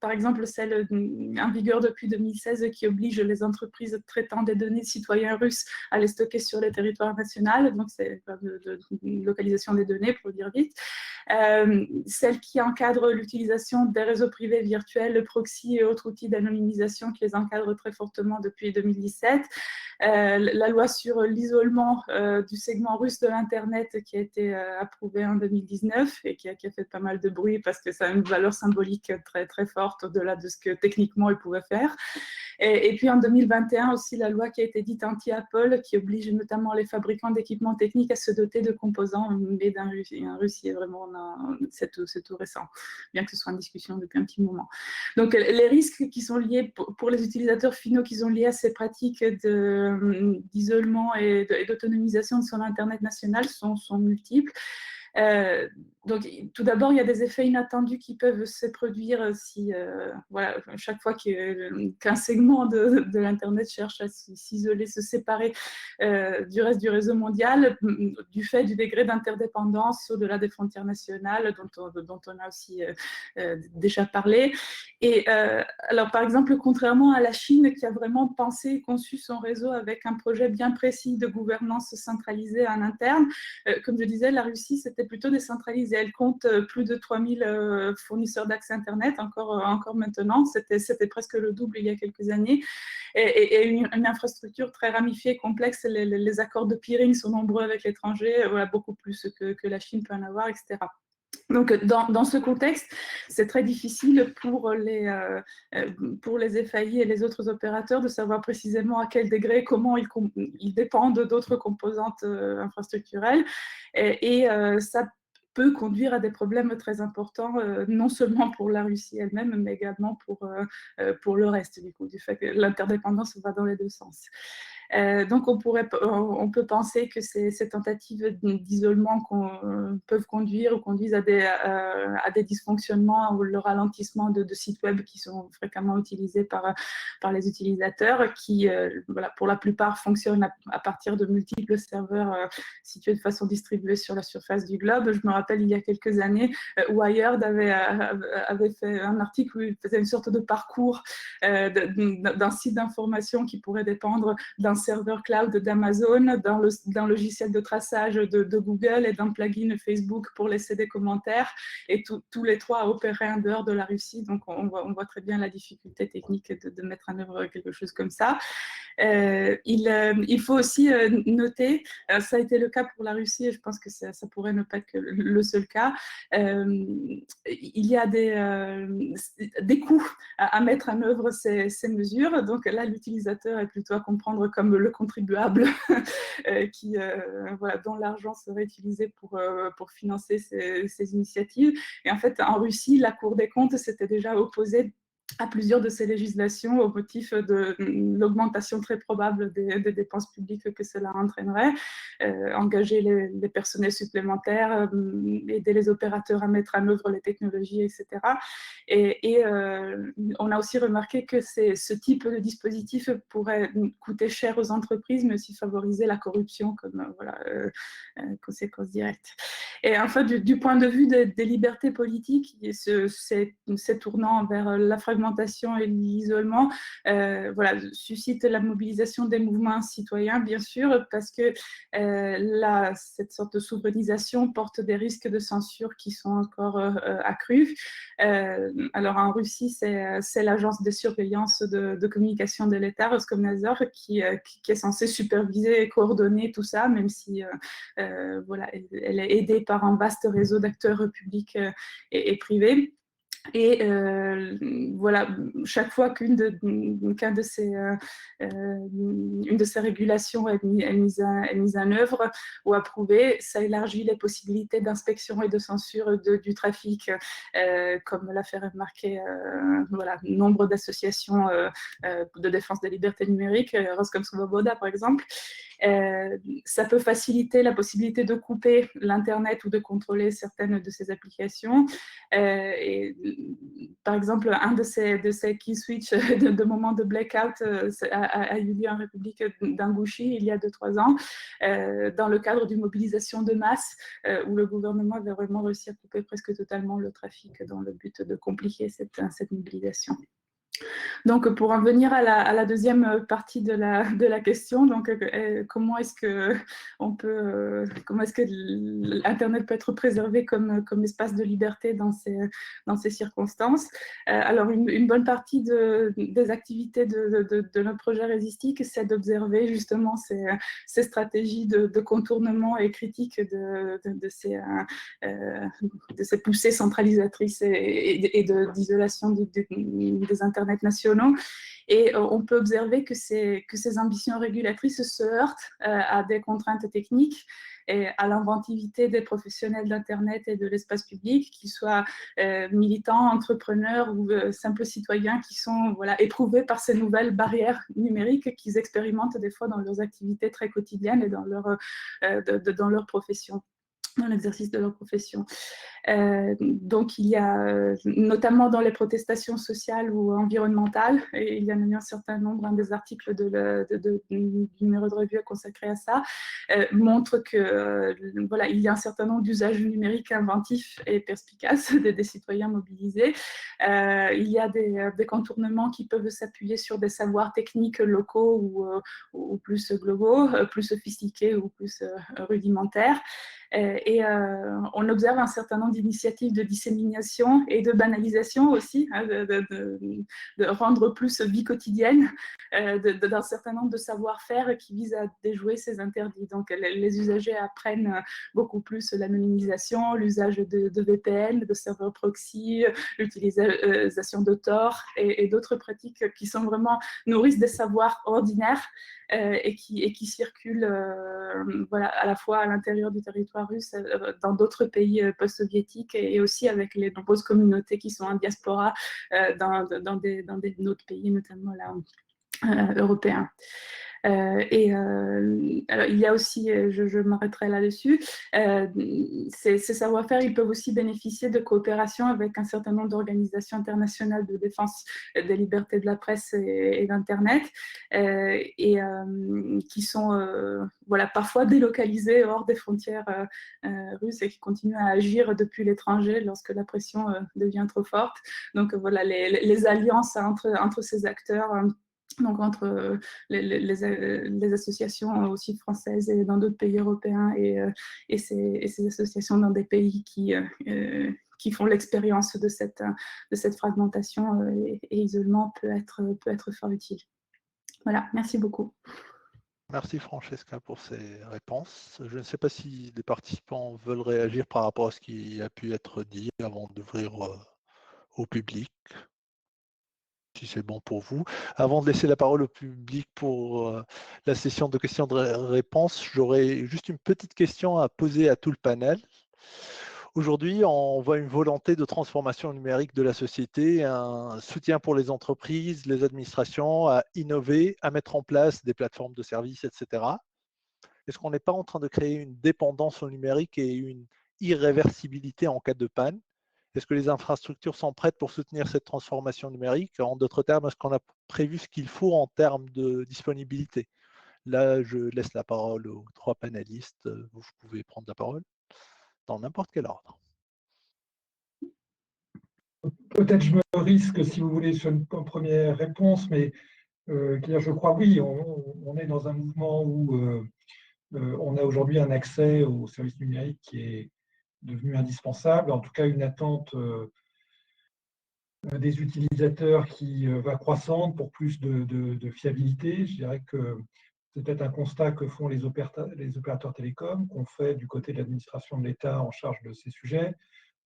Speaker 4: par exemple, celle en vigueur depuis 2016 qui oblige les entreprises traitant des données citoyens russes à les stocker sur le territoire national. Donc, c'est de localisation des données, pour le dire vite. Celle qui encadre l'utilisation des réseaux privés virtuels, le proxy et autres outils d'anonymisation qui les encadrent très fortement depuis 2017. La loi sur l'isolement du segment russe de l'Internet qui a été approuvée en 2019 et qui a fait pas mal de bruit parce que ça a une valeur symbolique très, très forte au-delà de ce que techniquement ils pouvaient faire. Et puis en 2021 aussi la loi qui a été dite anti-Apple qui oblige notamment les fabricants d'équipements techniques à se doter de composants made in Russie. En Russie, vraiment, c'est tout récent, bien que ce soit en discussion depuis un petit moment. Donc les risques qui sont liés pour les utilisateurs finaux qui sont liés à ces pratiques d'isolement et d'autonomisation sur l'Internet national sont multiples. Donc, tout d'abord, il y a des effets inattendus qui peuvent se produire si, voilà, chaque fois qu'un segment de l'Internet cherche à s'isoler, se séparer du reste du réseau mondial, du fait du degré d'interdépendance au-delà des frontières nationales, dont on a aussi déjà parlé. Et alors, par exemple, contrairement à la Chine qui a vraiment pensé et conçu son réseau avec un projet bien précis de gouvernance centralisée en interne, comme je disais, la Russie, c'était plutôt décentralisé. Elle compte plus de 3000 fournisseurs d'accès Internet, encore maintenant. C'était presque le double il y a quelques années. Et une infrastructure très ramifiée, complexe. Les accords de peering sont nombreux avec l'étranger, voilà, beaucoup plus que la Chine peut en avoir, etc. Donc, dans ce contexte, c'est très difficile pour les FAI et les autres opérateurs de savoir précisément à quel degré, comment ils dépendent d'autres composantes infrastructurelles. Et ça peut conduire à des problèmes très importants, non seulement pour la Russie elle-même, mais également pour le reste, du fait que l'interdépendance va dans les deux sens. Donc, on peut penser que ces tentatives d'isolement peuvent conduire ou conduisent à des dysfonctionnements ou le ralentissement de sites web qui sont fréquemment utilisés par les utilisateurs qui, voilà, pour la plupart, fonctionnent à partir de multiples serveurs situés de façon distribuée sur la surface du globe. Je me rappelle, il y a quelques années, Wired avait fait un article où il faisait une sorte de parcours d'un site d'information qui pourrait dépendre d'un serveur cloud d'Amazon, d'un logiciel de traçage de Google et d'un plugin Facebook pour laisser des commentaires. Et tous les trois opéraient en dehors de la Russie. Donc, on voit très bien la difficulté technique de mettre en œuvre quelque chose comme ça. Il faut aussi noter, ça a été le cas pour la Russie et je pense que ça pourrait ne pas être que le seul cas, il y a des coûts à mettre en œuvre ces mesures. Donc là, l'utilisateur est plutôt à comprendre comme le contribuable qui, voilà, dont l'argent serait utilisé pour financer ces initiatives. Et en fait, en Russie, la Cour des comptes s'était déjà opposée à plusieurs de ces législations au motif de l'augmentation très probable des dépenses publiques que cela entraînerait, engager les personnels supplémentaires, aider les opérateurs à mettre en œuvre les technologies, etc. Et on a aussi remarqué que ce type de dispositif pourrait coûter cher aux entreprises, mais aussi favoriser la corruption comme conséquence directe. Et enfin, du point de vue des libertés politiques, c'est tournant vers la fragmentation et l'isolement, voilà, suscite la mobilisation des mouvements citoyens, bien sûr, parce que cette sorte de souverainisation porte des risques de censure qui sont encore accrus. Alors en Russie, c'est l'agence de surveillance de communication de l'État, Roskomnadzor, qui est censée superviser et coordonner tout ça, même si voilà, elle est aidée par un vaste réseau d'acteurs publics et privés. Et voilà, chaque fois qu'une de ces régulations est mise en œuvre ou approuvée, ça élargit les possibilités d'inspection et de censure du trafic, comme l'a fait remarquer voilà, nombre d'associations de défense des libertés numériques, Roskomsvoboda par exemple. Ça peut faciliter la possibilité de couper l'Internet ou de contrôler certaines de ces applications. Et, par exemple, un de ces key switch de moments de blackout a eu lieu en République d'Ingouchie il y a 2-3 ans, dans le cadre d'une mobilisation de masse où le gouvernement avait vraiment réussi à couper presque totalement le trafic dans le but de compliquer cette mobilisation. Donc, pour en venir à la deuxième partie de la question, donc comment est-ce que l'Internet peut être préservé comme espace de liberté dans ces circonstances? Alors, une bonne partie des activités de notre projet Résistique, c'est d'observer justement ces stratégies de contournement et critique de ces poussées centralisatrices et d'isolation des Internets nationaux. Et on peut observer que ces ambitions régulatrices se heurtent à des contraintes techniques et à l'inventivité des professionnels d'Internet et de l'espace public, qu'ils soient militants, entrepreneurs ou simples citoyens qui sont voilà, éprouvés par ces nouvelles barrières numériques qu'ils expérimentent des fois dans leurs activités très quotidiennes et dans leur profession, dans l'exercice de leur profession. Donc, il y a, notamment dans les protestations sociales ou environnementales, et il y en a eu un certain nombre, des articles du numéro de revue consacré à ça, montrent que voilà, il y a un certain nombre d'usages numériques inventifs et perspicaces des citoyens mobilisés. Il y a des contournements qui peuvent s'appuyer sur des savoirs techniques locaux ou plus globaux, plus sophistiqués ou plus rudimentaires. Et on observe un certain nombre d'initiatives de dissémination et de banalisation aussi, hein, de rendre plus vie quotidienne d'un certain nombre de savoir-faire qui visent à déjouer ces interdits. Donc les usagers apprennent beaucoup plus l'anonymisation, l'usage de VPN, de serveurs proxy, l'utilisation de Tor et d'autres pratiques qui sont vraiment nourrissent des savoirs ordinaires et qui circulent voilà, à la fois à l'intérieur du territoire russe, dans d'autres pays post-soviétiques et aussi avec les nombreuses communautés qui sont en diaspora dans d'autres pays, notamment là, européens. Alors, il y a aussi, je m'arrêterai là-dessus, ces savoir-faire, ils peuvent aussi bénéficier de coopération avec un certain nombre d'organisations internationales de défense des libertés de la presse et d'Internet, qui sont voilà, parfois délocalisées hors des frontières russes et qui continuent à agir depuis l'étranger lorsque la pression devient trop forte. Donc voilà, les alliances entre ces acteurs, donc entre les associations aussi françaises et dans d'autres pays européens et ces associations dans des pays qui font l'expérience de cette fragmentation et isolement peut être fort utile. Voilà, merci beaucoup.
Speaker 1: Merci Francesca pour ces réponses. Je ne sais pas si les participants veulent réagir par rapport à ce qui a pu être dit avant d'ouvrir au public. Si c'est bon pour vous. Avant de laisser la parole au public pour la session de questions-réponses, j'aurais juste une petite question à poser à tout le panel. Aujourd'hui, on voit une volonté de transformation numérique de la société, un soutien pour les entreprises, les administrations à innover, à mettre en place des plateformes de services, etc. Est-ce qu'on n'est pas en train de créer une dépendance au numérique et une irréversibilité en cas de panne? Est-ce que les infrastructures sont prêtes pour soutenir cette transformation numérique? En d'autres termes, est-ce qu'on a prévu ce qu'il faut en termes de disponibilité? Là, je laisse la parole aux 3 panélistes. Vous pouvez prendre la parole dans n'importe quel ordre.
Speaker 2: Peut-être je me risque, si vous voulez, sur une première réponse, mais je crois oui, on est dans un mouvement où on a aujourd'hui un accès aux services numériques qui est devenu indispensable, en tout cas une attente des utilisateurs qui va croissante pour plus de fiabilité. Je dirais que c'est peut-être un constat que font les opérateurs télécoms, qu'on fait du côté de l'administration de l'État en charge de ces sujets,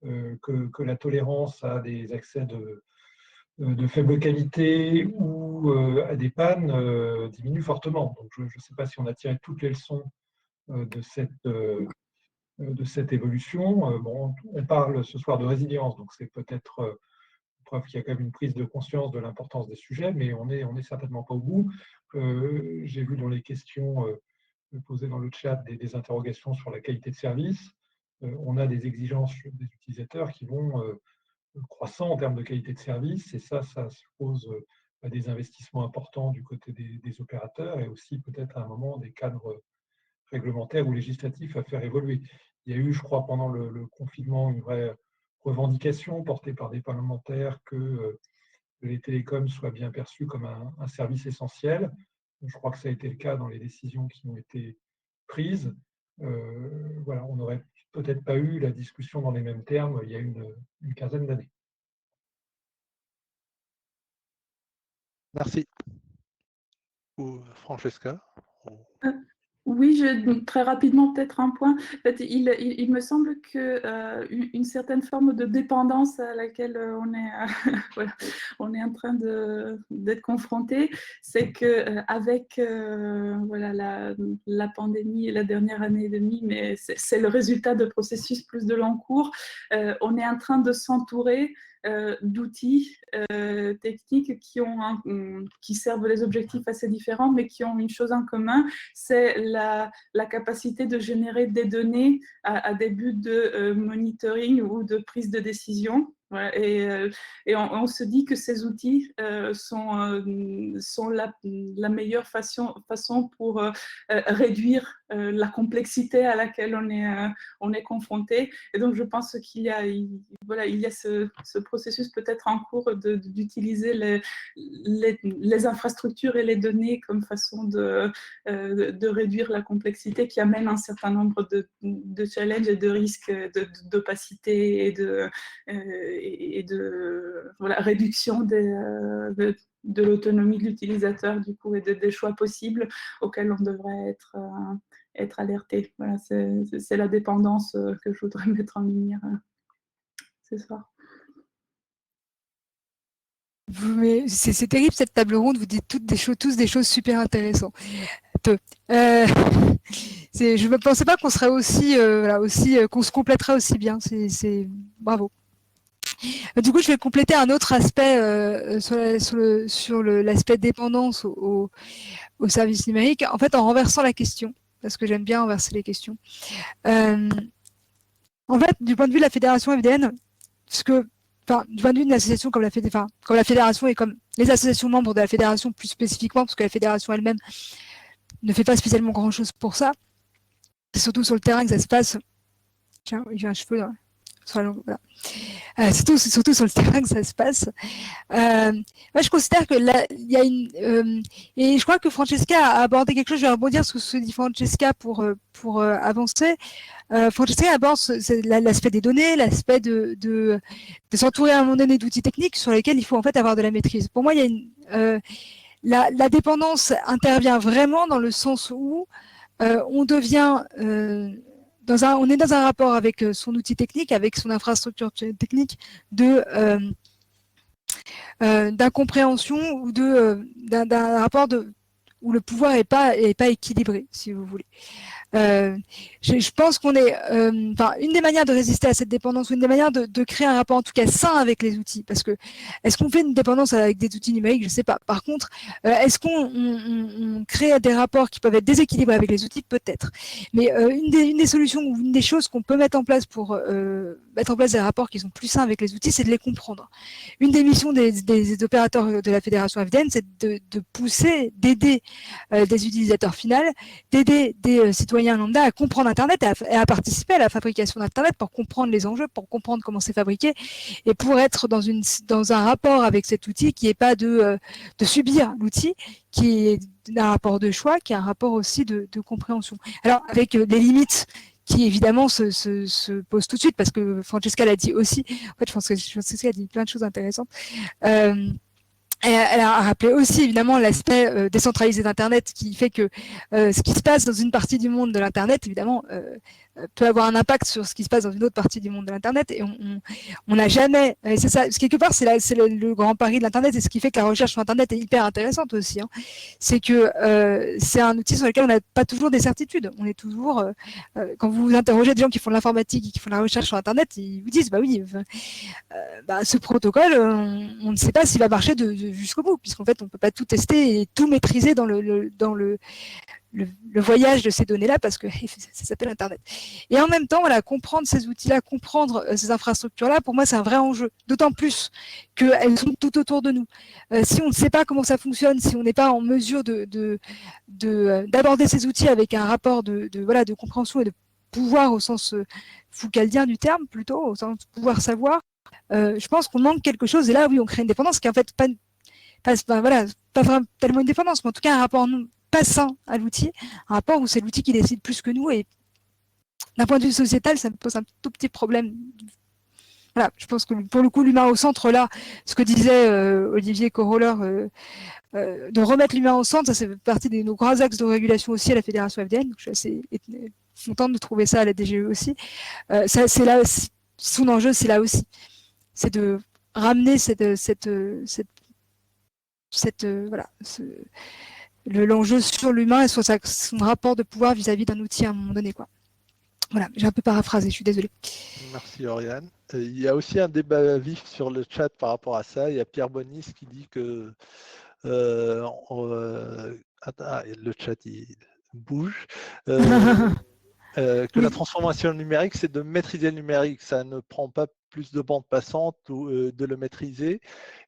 Speaker 2: que la tolérance à des accès de faible qualité ou à des pannes diminue fortement. Donc je ne sais pas si on a tiré toutes les leçons de cette évolution. Bon, on parle ce soir de résilience, donc c'est peut-être preuve qu'il y a quand même une prise de conscience de l'importance des sujets, mais on n'est certainement pas au bout. J'ai vu dans les questions posées dans le chat des interrogations sur la qualité de service. On a des exigences des utilisateurs qui vont croissant en termes de qualité de service, et ça suppose des investissements importants du côté des opérateurs et aussi peut-être à un moment des cadres réglementaires ou législatifs à faire évoluer. Il y a eu, je crois, pendant le confinement, une vraie revendication portée par des parlementaires que les télécoms soient bien perçus comme un service essentiel. Je crois que ça a été le cas dans les décisions qui ont été prises. Voilà, on n'aurait peut-être pas eu la discussion dans les mêmes termes il y a une quinzaine d'années.
Speaker 1: Merci. Francesca?
Speaker 4: Oui, très rapidement, peut-être un point. En fait, il me semble qu'une certaine forme de dépendance à laquelle voilà, on est en train d'être confronté, c'est qu'avec voilà, la pandémie et la dernière année et demie, mais c'est le résultat de processus plus de long cours, on est en train de s'entourer d'outils techniques qui servent des objectifs assez différents, mais qui ont une chose en commun, c'est la capacité de générer des données à des buts de monitoring ou de prise de décision. Ouais, et on se dit que ces outils sont la meilleure façon pour réduire la complexité à laquelle on est confronté. Et donc, je pense qu'il y a ce processus peut-être en cours d'utiliser les infrastructures et les données comme façon de réduire la complexité qui amène un certain nombre de challenges et de risques d'opacité et de voilà, réduction de l'autonomie de l'utilisateur du coup et des choix possibles auxquels on devrait être alerté. Voilà, c'est la dépendance que je voudrais mettre en lumière ce soir.
Speaker 3: C'est terrible cette table ronde, vous dites tous des choses super intéressantes. Je ne pensais pas qu'on serait qu'on se compléterait aussi bien. C'est bravo. Du coup, je vais compléter un autre aspect sur l'aspect dépendance au service numérique, en fait en renversant la question, parce que j'aime bien renverser les questions. En fait, du point de vue de la fédération FDN, du point de vue d'une association comme la fédération et comme les associations membres de la fédération plus spécifiquement, parce que la fédération elle-même ne fait pas spécialement grand-chose pour ça, c'est surtout sur le terrain que ça se passe. Tiens, j'ai un cheveu là. Voilà. C'est surtout sur le terrain que ça se passe. Moi, je considère que là, il y a et je crois que Francesca a abordé quelque chose. Je vais rebondir sur ce que dit Francesca pour avancer. Francesca aborde l'aspect des données, l'aspect de s'entourer à un moment donné d'outils techniques sur lesquels il faut en fait avoir de la maîtrise. Pour moi, il y a la dépendance intervient vraiment dans le sens où on devient on est dans un rapport avec son outil technique, avec son infrastructure technique d'incompréhension ou d'un rapport où le pouvoir est pas équilibré, si vous voulez. Je pense qu'on est, une des manières de résister à cette dépendance, ou une des manières de créer un rapport en tout cas sain avec les outils, parce que est-ce qu'on fait une dépendance avec des outils numériques? Je ne sais pas. Par contre, est-ce qu'on crée des rapports qui peuvent être déséquilibrés avec les outils? Peut-être. Mais une des solutions ou une des choses qu'on peut mettre en place pour mettre en place des rapports qui sont plus sains avec les outils, c'est de les comprendre. Une des missions des opérateurs de la Fédération FDN, c'est de pousser, d'aider des utilisateurs finaux, d'aider des citoyens lambda à comprendre Internet et à participer à la fabrication d'Internet pour comprendre les enjeux, pour comprendre comment c'est fabriqué et pour être dans un rapport avec cet outil qui n'est pas de subir l'outil, qui est un rapport de choix, qui est un rapport aussi de compréhension. Alors, avec des limites qui évidemment se posent tout de suite, parce que Francesca l'a dit aussi. En fait, je pense que Francesca a dit plein de choses intéressantes. Elle a rappelé aussi évidemment l'aspect décentralisé d'Internet, qui fait que ce qui se passe dans une partie du monde de l'Internet, évidemment, peut avoir un impact sur ce qui se passe dans une autre partie du monde de l'Internet. Et on n'a jamais, et c'est ça, quelque part, c'est le grand pari de l'Internet, et ce qui fait que la recherche sur Internet est hyper intéressante aussi. Hein. C'est que c'est un outil sur lequel on n'a pas toujours des certitudes. On est toujours, quand vous interrogez des gens qui font de l'informatique et qui font de la recherche sur Internet, ils vous disent, bah oui, ce protocole, on ne sait pas s'il va marcher jusqu'au bout, puisqu'en fait, on ne peut pas tout tester et tout maîtriser dans le voyage de ces données-là, parce que ça s'appelle Internet. Et en même temps, voilà, comprendre ces outils-là, comprendre ces infrastructures-là, pour moi, c'est un vrai enjeu. D'autant plus qu'elles sont tout autour de nous. Si on ne sait pas comment ça fonctionne, si on n'est pas en mesure d'aborder ces outils avec un rapport de compréhension et de pouvoir au sens foucaldien du terme, plutôt, au sens de pouvoir savoir, je pense qu'on manque quelque chose. Et là, oui, on crée une dépendance qui est en fait pas vraiment tellement une dépendance, mais en tout cas un rapport pas sain à l'outil, un rapport où c'est l'outil qui décide plus que nous. Et d'un point de vue sociétal, ça me pose un tout petit problème. Voilà, je pense que pour le coup, l'humain au centre, là, ce que disait Olivier Coroller, de remettre l'humain au centre, ça c'est partie de nos grands axes de régulation aussi à la Fédération FDN. Donc je suis assez contente de trouver ça à la DGE aussi. C'est là, son enjeu, c'est là aussi. C'est de ramener l'enjeu sur l'humain et sur son rapport de pouvoir vis-à-vis d'un outil à un moment donné, quoi. Voilà, j'ai un peu paraphrasé, je suis désolée.
Speaker 1: Merci Oriane. Il y a aussi un débat vif sur le chat par rapport à ça. Il y a Pierre Bonis qui dit que le chat il bouge. Que la transformation numérique, c'est de maîtriser le numérique. Ça ne prend pas plus de bande passante ou de le maîtriser,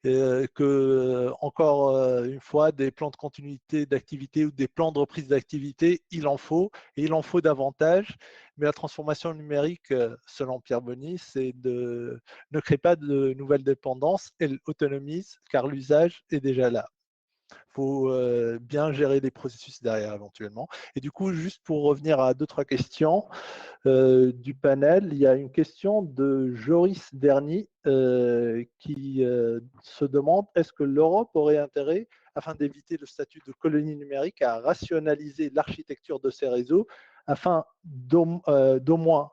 Speaker 1: que, encore une fois, des plans de continuité d'activité ou des plans de reprise d'activité, il en faut, et il en faut davantage. Mais la transformation numérique, selon Pierre Bonis, c'est ne crée pas de nouvelles dépendances, elle autonomise, car l'usage est déjà là. Il faut bien gérer les processus derrière éventuellement. Et du coup, juste pour revenir à 2-3 questions du panel, il y a une question de Joris Derny qui se demande: est-ce que l'Europe aurait intérêt, afin d'éviter le statut de colonie numérique, à rationaliser l'architecture de ces réseaux afin d'au moins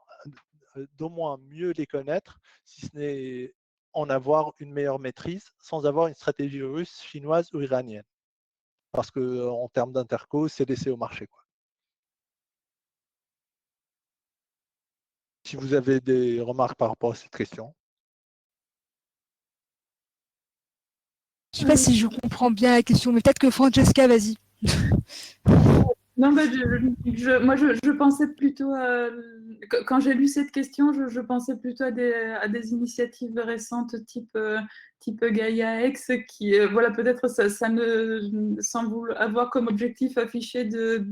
Speaker 1: mieux les connaître, si ce n'est en avoir une meilleure maîtrise, sans avoir une stratégie russe, chinoise ou iranienne? Parce qu'en termes d'interco, c'est laissé au marché, quoi. Si vous avez des remarques par rapport à cette question.
Speaker 3: Je ne sais pas si je comprends bien la question, mais peut-être que Francesca, vas-y.
Speaker 4: Non, mais moi, je pensais plutôt, quand j'ai lu cette question, je pensais plutôt à des initiatives récentes type Gaia-X, qui, voilà, peut-être ça ne semble avoir comme objectif affiché de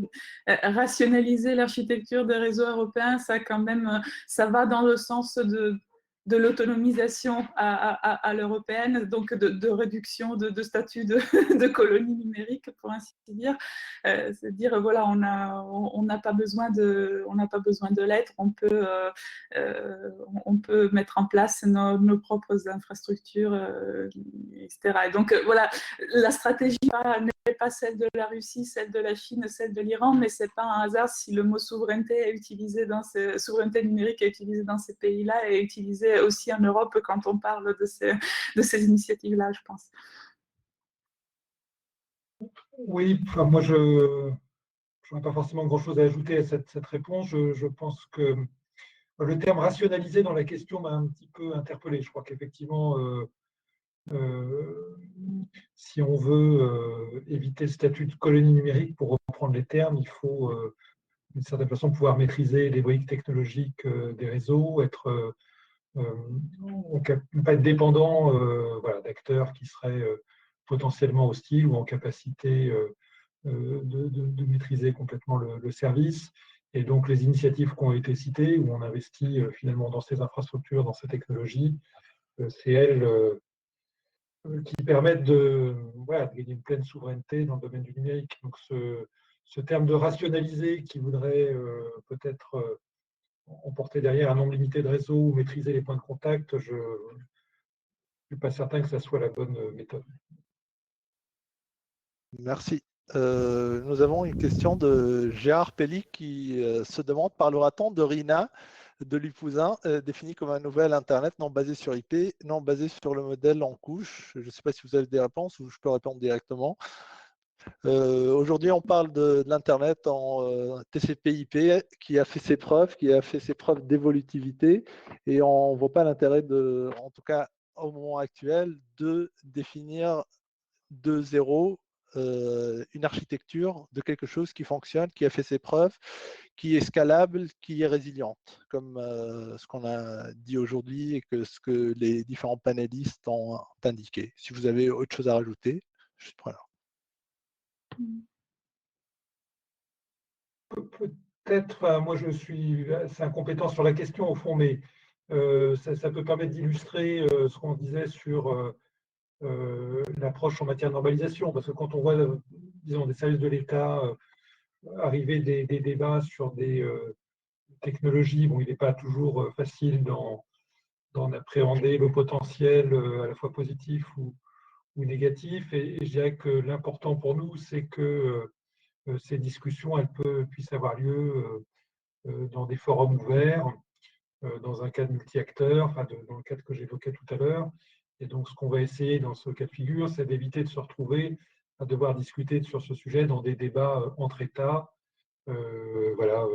Speaker 4: rationaliser l'architecture des réseaux européens. Ça, quand même, ça va dans le sens de l'autonomisation à l'européenne, donc de réduction de statut de colonie numérique, pour ainsi dire. C'est-à-dire, voilà, on n'a pas besoin de l'être, on peut mettre en place nos propres infrastructures, etc. Et donc, voilà, la stratégie n'est pas celle de la Russie, celle de la Chine, celle de l'Iran, mais c'est pas un hasard si le mot souveraineté souveraineté numérique est utilisé dans ces pays-là et est utilisé aussi en Europe quand on parle de ces initiatives-là, je pense.
Speaker 2: Oui, enfin, moi n'aurai pas forcément grand-chose à ajouter à cette réponse. Je pense que le terme rationalisé dans la question m'a un petit peu interpellé. Je crois qu'effectivement, si on veut éviter le statut de colonie numérique, pour reprendre les termes, il faut d'une certaine façon pouvoir maîtriser les briques technologiques des réseaux, ne pas être dépendant voilà, d'acteurs qui seraient potentiellement hostiles ou en capacité de maîtriser complètement le service. Et donc les initiatives qui ont été citées, où on investit finalement dans ces infrastructures, dans ces technologies, c'est elles qui permettent voilà, de gagner une pleine souveraineté dans le domaine du numérique. Donc ce terme de rationaliser qui voudrait peut-être emporter derrière un nombre limité de réseaux ou maîtriser les points de contact, je ne suis pas certain que ça soit la bonne méthode.
Speaker 1: Merci. Nous avons une question de Gérard Pelli qui se demande: parlera-t-on de RINA de Lupousin, défini comme un nouvel Internet non basé sur IP, non basé sur le modèle en couche? Je ne sais pas si vous avez des réponses ou je peux répondre directement. Aujourd'hui, on parle de l'Internet en TCP/IP qui a fait ses preuves d'évolutivité, et on ne voit pas l'intérêt en tout cas au moment actuel, de définir de zéro une architecture de quelque chose qui fonctionne, qui a fait ses preuves, qui est scalable, qui est résiliente, comme ce qu'on a dit aujourd'hui et ce que les différents panélistes ont indiqué. Si vous avez autre chose à rajouter, je suis preneur.
Speaker 2: Peut-être, moi je suis assez incompétent sur la question au fond, mais ça peut permettre d'illustrer ce qu'on disait sur l'approche en matière de normalisation, parce que quand on voit, disons, des services de l'État arriver des débats sur des technologies, bon, il n'est pas toujours facile d'en appréhender le potentiel à la fois positif ou négatif, et je dirais que l'important pour nous, c'est que ces discussions, puissent avoir lieu dans des forums ouverts, dans un cadre multi-acteurs, dans le cadre que j'évoquais tout à l'heure. Et donc, ce qu'on va essayer dans ce cas de figure, c'est d'éviter de se retrouver à devoir discuter sur ce sujet dans des débats entre États, voilà,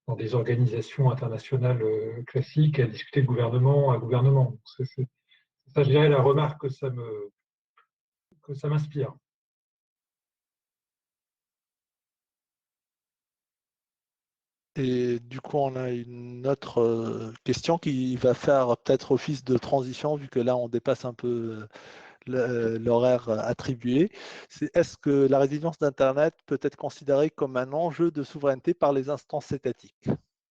Speaker 2: dans des organisations internationales classiques, à discuter de gouvernement à gouvernement. C'est ça, je dirais, la remarque que ça m'inspire.
Speaker 1: Et du coup, on a une autre question qui va faire peut-être office de transition, vu que là, on dépasse un peu l'horaire attribué. C'est: est-ce que la résilience d'Internet peut être considérée comme un enjeu de souveraineté par les instances étatiques?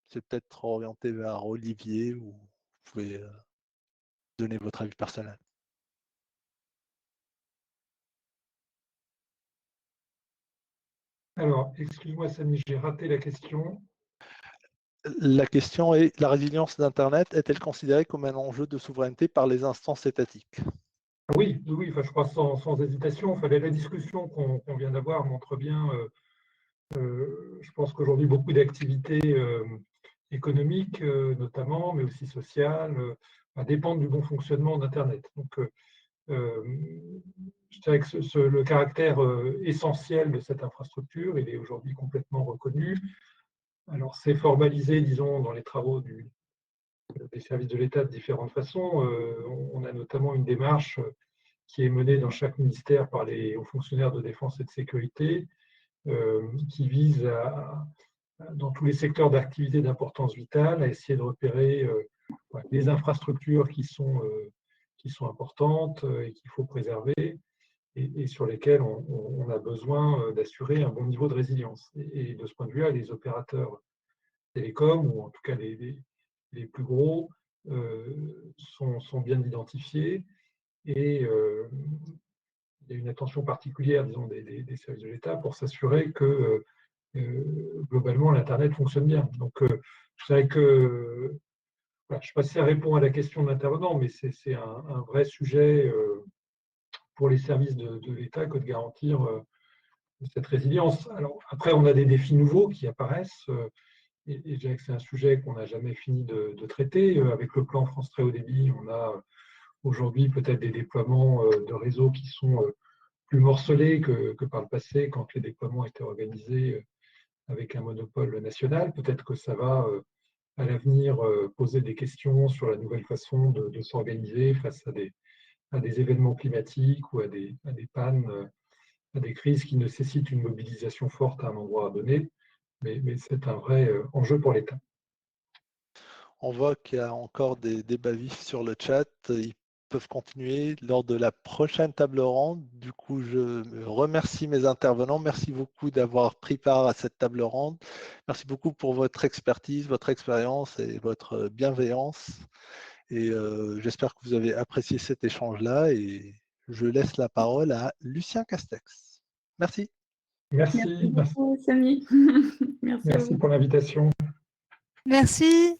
Speaker 1: C'est peut-être orienté vers Olivier, ou vous pouvez donner votre avis personnel.
Speaker 2: Alors, excuse-moi Samy, j'ai raté la question.
Speaker 1: La question est: la résilience d'Internet est-elle considérée comme un enjeu de souveraineté par les instances étatiques?
Speaker 2: Oui, enfin, je crois sans hésitation. La discussion qu'on vient d'avoir montre bien, je pense qu'aujourd'hui, beaucoup d'activités économiques, notamment, mais aussi sociales, dépendent du bon fonctionnement d'Internet. Donc, je dirais que le caractère essentiel de cette infrastructure, il est aujourd'hui complètement reconnu. Alors, c'est formalisé, disons, dans les travaux des services de l'État de différentes façons. On a notamment une démarche qui est menée dans chaque ministère par les hauts fonctionnaires de défense et de sécurité, qui vise dans tous les secteurs d'activité d'importance vitale, à essayer de repérer les infrastructures qui sont importantes et qu'il faut préserver, et sur lesquelles on a besoin d'assurer un bon niveau de résilience. Et de ce point de vue-là, les opérateurs télécoms, ou en tout cas les plus gros, sont bien identifiés, et il y a une attention particulière, disons, des services de l'État pour s'assurer que globalement l'Internet fonctionne bien. Donc, je dirais que voilà, je ne sais pas si ça répond à la question de l'intervenant, mais c'est un vrai sujet pour les services de l'État que de garantir cette résilience. Alors, après, on a des défis nouveaux qui apparaissent, et je dirais que c'est un sujet qu'on n'a jamais fini de traiter. Avec le plan France Très Haut Débit, on a aujourd'hui peut-être des déploiements de réseaux qui sont plus morcelés que par le passé, quand les déploiements étaient organisés avec un monopole national. Peut-être que ça va, à l'avenir, poser des questions sur la nouvelle façon de s'organiser face à des événements climatiques ou à des pannes, à des crises qui nécessitent une mobilisation forte à un endroit donné. Mais c'est un vrai enjeu pour l'État.
Speaker 1: On voit qu'il y a encore des débats vifs sur le chat. Ils peuvent continuer lors de la prochaine table ronde. Du coup, je remercie mes intervenants. Merci beaucoup d'avoir pris part à cette table ronde. Merci beaucoup pour votre expertise, votre expérience et votre bienveillance. Et j'espère que vous avez apprécié cet échange-là. Et je laisse la parole à Lucien Castex. Merci.
Speaker 2: Merci
Speaker 4: beaucoup, Samy. Merci à
Speaker 2: merci
Speaker 4: vous.
Speaker 2: pour l'invitation.
Speaker 3: Merci.